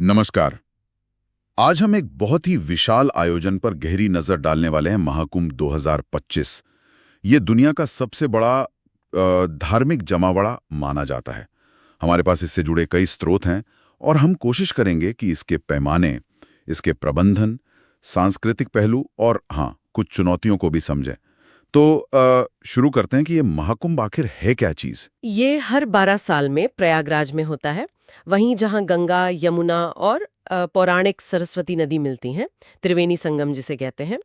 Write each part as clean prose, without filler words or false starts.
नमस्कार। आज हम एक बहुत ही विशाल आयोजन पर गहरी नजर डालने वाले हैं, महाकुंभ 2025। ये दुनिया का सबसे बड़ा धार्मिक जमावड़ा माना जाता है। हमारे पास इससे जुड़े कई स्रोत हैं और हम कोशिश करेंगे कि इसके पैमाने, इसके प्रबंधन, सांस्कृतिक पहलू और हाँ, कुछ चुनौतियों को भी समझें। तो शुरू करते हैं कि ये महाकुंभ आखिर है क्या चीज। ये हर 12 साल में प्रयागराज में होता है, वहीं जहां गंगा, यमुना और पौराणिक सरस्वती नदी मिलती हैं, त्रिवेणी संगम जिसे कहते हैं।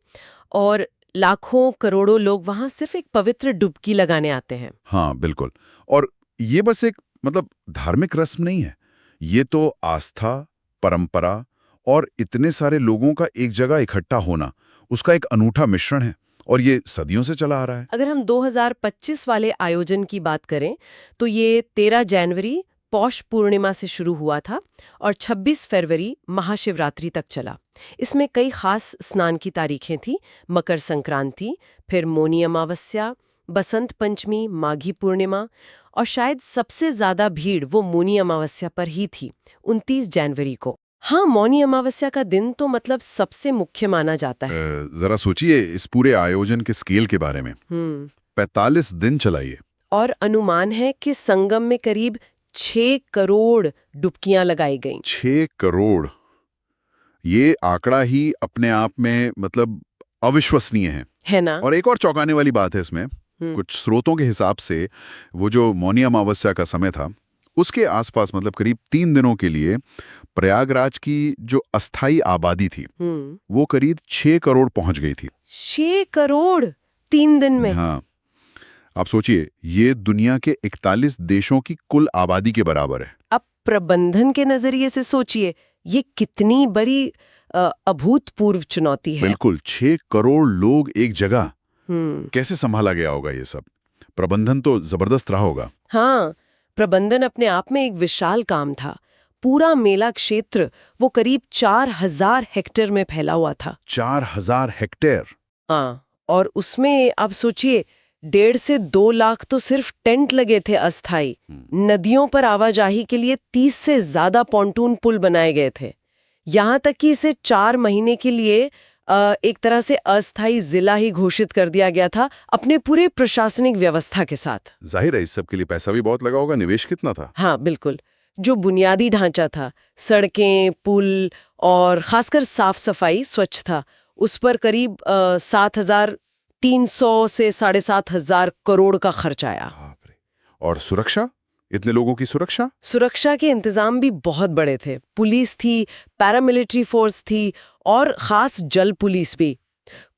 और लाखों करोड़ों लोग वहां सिर्फ एक पवित्र डुबकी लगाने आते हैं। हाँ, बिल्कुल। और ये बस एक धार्मिक रस्म नहीं है। ये तो आस्था, परंपरा और इतने सारे लोगों का एक जगह इकट्ठा होना, उसका एक अनूठा मिश्रण है और ये सदियों से चला आ रहा है। अगर हम 2025 वाले आयोजन की बात करें तो ये 13 जनवरी पौष पूर्णिमा से शुरू हुआ था और 26 फरवरी महाशिवरात्रि तक चला। इसमें कई खास स्नान की तारीखें थी: मकर संक्रांति, फिर मौनी अमावस्या, बसंत पंचमी, माघी पूर्णिमा और शायद सबसे ज्यादा भीड़ वो मौनी अमावस्या पर ही थी, 29 जनवरी को। हाँ, मौनी अमावस्या का दिन तो सबसे मुख्य माना जाता है। जरा सोचिए इस पूरे आयोजन के स्केल के बारे में। 45 दिन चला ये। और अनुमान है कि संगम में करीब 6 करोड़ डुबकियां लगाई गईं। 6 करोड़, ये आंकड़ा ही अपने आप में अविश्वसनीय है ना? और एक और चौंकाने वाली बात है इसमें, कुछ स्रोतों के हिसाब से वो जो मौनी अमावस्या का समय था, उसके आसपास करीब 3 दिनों के लिए प्रयागराज की जो अस्थाई आबादी थी वो करीब 6 करोड़ पहुंच गई थी। 6 करोड़ 3 दिन में? हाँ, आप सोचिए, ये दुनिया के 41 देशों की कुल आबादी के बराबर है। अब प्रबंधन के नजरिए से सोचिए, ये कितनी बड़ी अभूतपूर्व चुनौती है। बिल्कुल, 6 करोड़ लोग एक जगह, कैसे संभाला गया होगा ये सब? प्रबंधन तो जबरदस्त रहा होगा। हाँ, प्रबंधन अपने आप में एक विशाल काम था। पूरा मेला क्षेत्र वो करीब 4000 हेक्टेयर में फैला हुआ था। 4000 हेक्टेयर? हाँ, और उसमें आप सोचिए 1.5 से 2 लाख तो सिर्फ टेंट लगे थे अस्थाई। नदियों पर आवाजाही के लिए 30 से ज्यादा पॉन्टून पुल बनाए गए थे। यहाँ तक कि इसे 4 महीने के लिए एक तरह से अस्थाई जिला ही घोषित कर दिया गया था, अपने पूरे प्रशासनिक व्यवस्था के साथ। जाहिर है इस सब के लिए पैसा भी बहुत लगा होगा। निवेश कितना था? हाँ, बिल्कुल। जो बुनियादी ढांचा था, सड़कें, पुल और खासकर साफ सफाई, स्वच्छता, उस पर करीब 7,300 से 7,500 करोड़ का खर्च आया। और सुरक्षा, इतने लोगों की सुरक्षा के इंतजाम भी बहुत बड़े थे। पुलिस थी, पैरामिलिट्री फोर्स थी और खास जल पुलिस भी।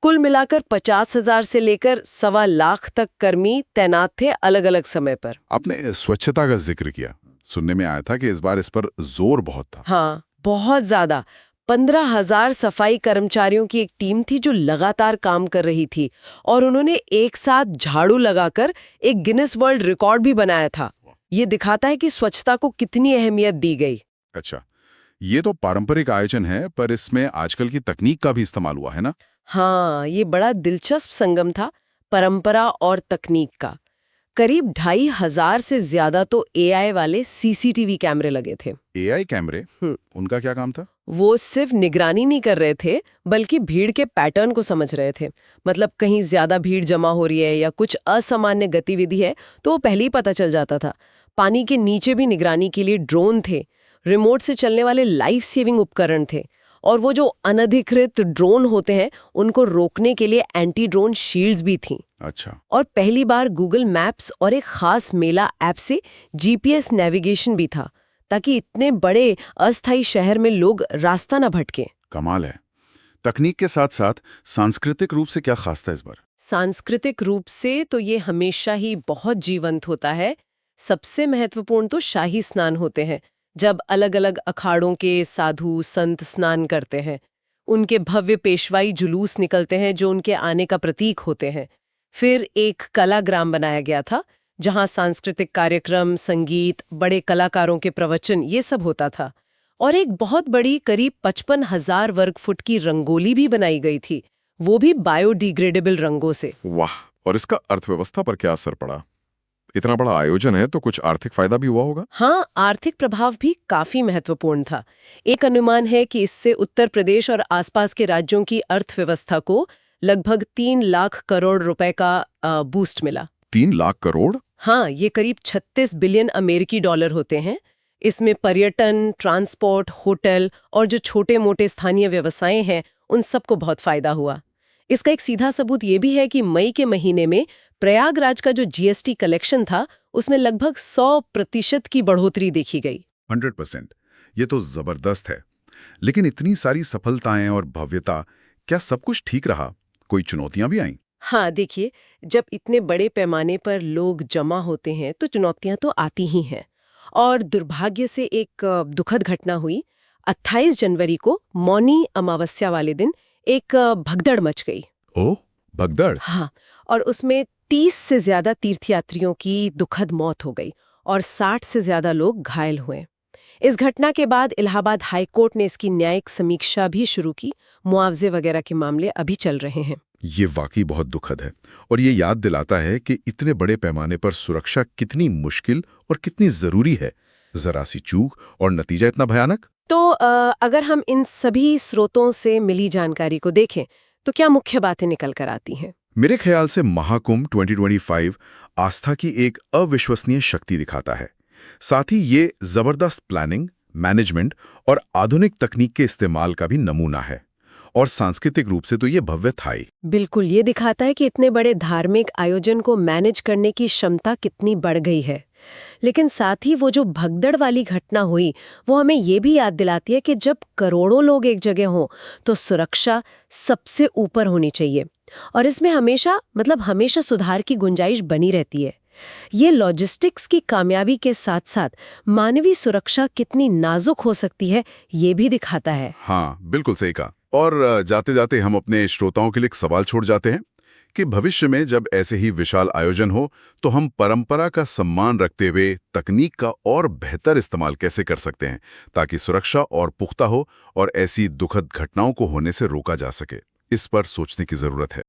कुल मिलाकर 50,000 से लेकर 1.25 लाख तक कर्मी तैनात थे अलग अलग समय पर। आपने स्वच्छता का जिक्र किया, सुनने में आया था कि इस बार इस पर जोर बहुत था। हाँ, बहुत ज्यादा। 15,000 सफाई कर्मचारियों की एक टीम थी जो लगातार काम कर रही थी और उन्होंने एक साथ झाड़ू लगाकर एक गिनेस वर्ल्ड रिकॉर्ड भी बनाया था। ये दिखाता है कि स्वच्छता को कितनी अहमियत दी गई। अच्छा, ये तो पारंपरिक आयोजन है, पर इसमें आजकल की तकनीक का भी इस्तेमाल हुआ है ना? हाँ, ये बड़ा दिलचस्प संगम था, परंपरा और तकनीक का। करीब 2,500 से ज्यादा तो एआई वाले सीसीटीवी कैमरे लगे थे। एआई कैमरे? उनका क्या काम था? वो सिर्फ निगरानी नहीं कर रहे थे, बल्कि भीड़ के पैटर्न को समझ रहे थे। कहीं ज्यादा भीड़ जमा हो रही है या कुछ असामान्य गतिविधि है तो वो पहले ही पता चल जाता था। पानी के नीचे भी निगरानी के लिए ड्रोन थे, रिमोट से चलने वाले लाइफ सेविंग उपकरण थे और वो जो अनधिकृत ड्रोन होते हैं उनको रोकने के लिए एंटी ड्रोन शील्ड्स भी थीं। अच्छा। और पहली बार गूगल मैप्स और एक खास मेला ऐप से जीपीएस नेविगेशन भी था, ताकि इतने बड़े अस्थायी शहर में लोग रास्ता न भटके। कमाल है। तकनीक के साथ साथ सांस्कृतिक रूप से क्या खास था इस बार? सांस्कृतिक रूप से तो ये हमेशा ही बहुत जीवंत होता है। सबसे महत्वपूर्ण तो शाही स्नान होते हैं, जब अलग अलग अखाड़ों के साधु संत स्नान करते हैं। उनके भव्य पेशवाई जुलूस निकलते हैं जो उनके आने का प्रतीक होते हैं। फिर एक कलाग्राम बनाया गया था जहां सांस्कृतिक कार्यक्रम, संगीत, बड़े कलाकारों के प्रवचन, ये सब होता था। और एक बहुत बड़ी करीब 55,000 वर्ग फुट की रंगोली भी बनाई गई थी, वो भी बायोडिग्रेडेबल रंगों से। वाह! और इसका अर्थव्यवस्था पर क्या असर पड़ा? इतना बड़ा आयोजन है तो कुछ आर्थिक फायदा भी हुआ होगा। हाँ, आर्थिक प्रभाव भी काफी महत्वपूर्ण था। एक अनुमान है कि इससे उत्तर प्रदेश और आसपास के राज्यों की अर्थव्यवस्था को लगभग 3 लाख करोड़ रुपए का बूस्ट मिला। 3 लाख करोड़। हाँ, ये करीब 36 बिलियन अमेरिकी डॉलर होते हैं। इसमें पर्यटन, ट्रांसपोर्ट, होटल और जो छोटे-मोटे स्थानीय व्यवसाय हैं, उन सबको बहुत फायदा हुआ। इसका एक सीधा सबूत ये भी है कि मई के महीने में प्रयागराज का जो जीएसटी कलेक्शन था, उसमें लगभग 100% की बढ़ोतरी देखी गई। 100%। ये तो जबरदस्त है। लेकिन इतनी सारी सफलताएं और भव्यता, क्या सब कुछ ठीक रहा? कोई चुनौतियां भी आईं? हाँ, देखिए, जब इतने बड़े पैमाने पर लोग जमा होते हैं तो चुनौतियां तो आती ही हैं। और दुर्भाग्य से एक दुखद घटना हुई। 28 जनवरी को मौनी अमावस्या वाले दिन एक भगदड़ मच गई। ओह, भगदड़। हाँ, और उसमें 30 से ज्यादा तीर्थयात्रियों की दुखद मौत हो गई और 60 से ज्यादा लोग घायल हुए। इस घटना के बाद इलाहाबाद हाई कोर्ट ने इसकी न्यायिक समीक्षा भी शुरू की। मुआवजे वगैरह के मामले अभी चल रहे हैं। ये वाकई बहुत दुखद है और ये याद दिलाता है कि इतने बड़े पैमाने पर सुरक्षा कितनी मुश्किल और कितनी जरूरी है। जरा सी चूक और नतीजा इतना भयानक। तो अगर हम इन सभी स्रोतों से मिली जानकारी को देखें तो क्या मुख्य बातें निकल कर आती हैं? मेरे ख्याल से महाकुंभ 2025 आस्था की एक अविश्वसनीय शक्ति दिखाता है। साथ ही ये जबरदस्त प्लानिंग, मैनेजमेंट और आधुनिक तकनीक के इस्तेमाल का भी नमूना है। और सांस्कृतिक रूप से तो ये भव्य था ही। बिल्कुल, ये दिखाता है कि इतने बड़े धार्मिक आयोजन को मैनेज करने की क्षमता कितनी बढ़ गई है। लेकिन साथ ही वो जो भगदड़ वाली घटना हुई, वो हमें ये भी याद दिलाती है कि जब करोड़ों लोग एक जगह हों तो सुरक्षा सबसे ऊपर होनी चाहिए और इसमें हमेशा सुधार की गुंजाइश बनी रहती है। ये लॉजिस्टिक्स की कामयाबी के साथ साथ मानवीय सुरक्षा कितनी नाजुक हो सकती है, ये भी दिखाता है। हाँ, बिल्कुल सही कहा। और जाते जाते हम अपने श्रोताओं के लिए एक सवाल छोड़ जाते हैं कि भविष्य में जब ऐसे ही विशाल आयोजन हो तो हम परंपरा का सम्मान रखते हुए तकनीक का और बेहतर इस्तेमाल कैसे कर सकते हैं ताकि सुरक्षा और पुख्ता हो और ऐसी दुखद घटनाओं को होने से रोका जा सके। इस पर सोचने की जरूरत है।